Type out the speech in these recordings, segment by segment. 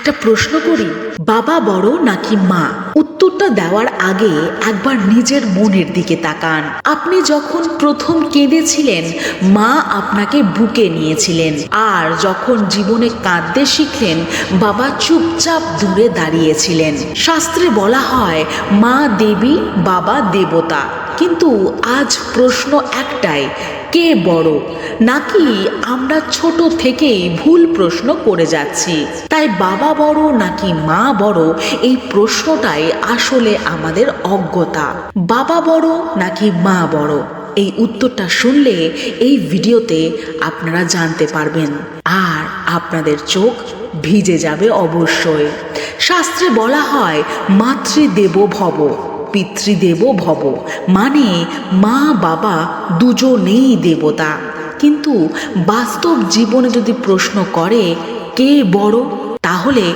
একটা প্রশ্ন করি, বাবা বড় নাকি মা? উত্তরটা দেওয়ার আগে একবার নিজের মনের দিকে তাকান। আপনি যখন প্রথম কেঁদেছিলেন, মা আপনাকে বুকে নিয়েছিলেন, আর যখন জীবনে কাঁদতে শিখলেন, বাবা চুপচাপ দূরে দাঁড়িয়েছিলেন। শাস্ত্রে বলা হয়, মা দেবী, বাবা দেবতা। কিন্তু আজ প্রশ্ন একটাই, কে বড়? নাকি আমরা ছোট থেকেই ভুল প্রশ্ন করে যাচ্ছি? তাই বাবা বড় নাকি মা বড়, এই প্রশ্নটাই আসলে আমাদের অজ্ঞতা। বাবা বড় নাকি মা বড়, এই উত্তরটা শুনলে এই ভিডিওতে আপনারা জানতে পারবেন, আর আপনাদের চোখ ভিজে যাবে অবশ্যই। শাস্ত্রে বলা হয়, মাতৃদেবো ভব পিতৃদেবো ভব, মানে মা বাবা দুজনেই দেবতা। কিন্তু বাস্তব জীবনে যদি প্রশ্ন করে কে বড়, তাহলে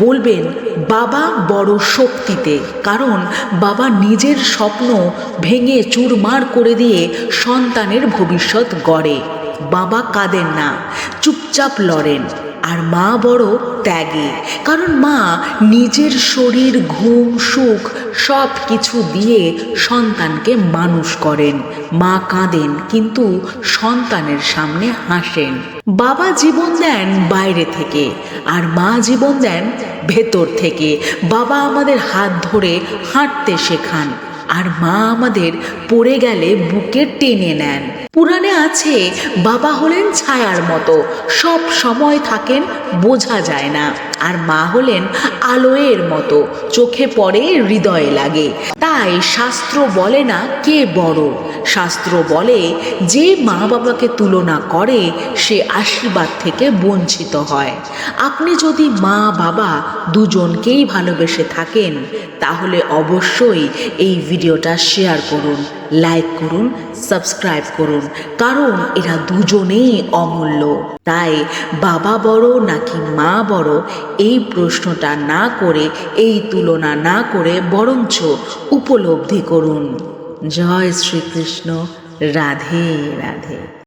বলবেন বাবা বড় শক্তিতে। কারণ বাবা নিজের স্বপ্ন ভেঙে চুরমার করে দিয়ে সন্তানের ভবিষ্যৎ গড়ে। বাবা কাঁদেন না, চুপচাপ লড়েন। আর মা বড় ত্যাগে, কারণ মা নিজের শরীর, ঘুম, সুখ সব কিছু দিয়ে সন্তানকে মানুষ করেন। মা কাঁদেন কিন্তু সন্তানের সামনে হাসেন। বাবা জীবন দেন বাইরে থেকে, আর মা জীবন দেন ভেতর থেকে। বাবা আমাদের হাত ধরে হাঁটতে শেখান, আর মা আমাদের পড়ে গেলে বুকে টেনে নেন। পুরাণে আছে, বাবা হলেন ছায়ার মতো, সব সময় থাকেন, বোঝা যায় না। আর মা হলেন আলোয়ের মতো, চোখে পড়ে, হৃদয়ে লাগে। তাই শাস্ত্র বলে না কে বড়, শাস্ত্র বলে যে মা বাবাকে তুলনা করে সে আশীর্বাদ থেকে বঞ্চিত হয়। আপনি যদি মা বাবা দুজনকেই ভালোবেসে থাকেন, তাহলে অবশ্যই এই ভিডিওটা শেয়ার করুন, লাইক করুন, সাবস্ক্রাইব করুন, কারণ এরা দুজনেই অমূল্য। তাই বাবা বড় নাকি মা বড়, এই প্রশ্নটা না করে, এই তুলনা না করে বরঞ্চ উপলব্ধি করুন। জয় শ্রীকৃষ্ণ। রাধে রাধে।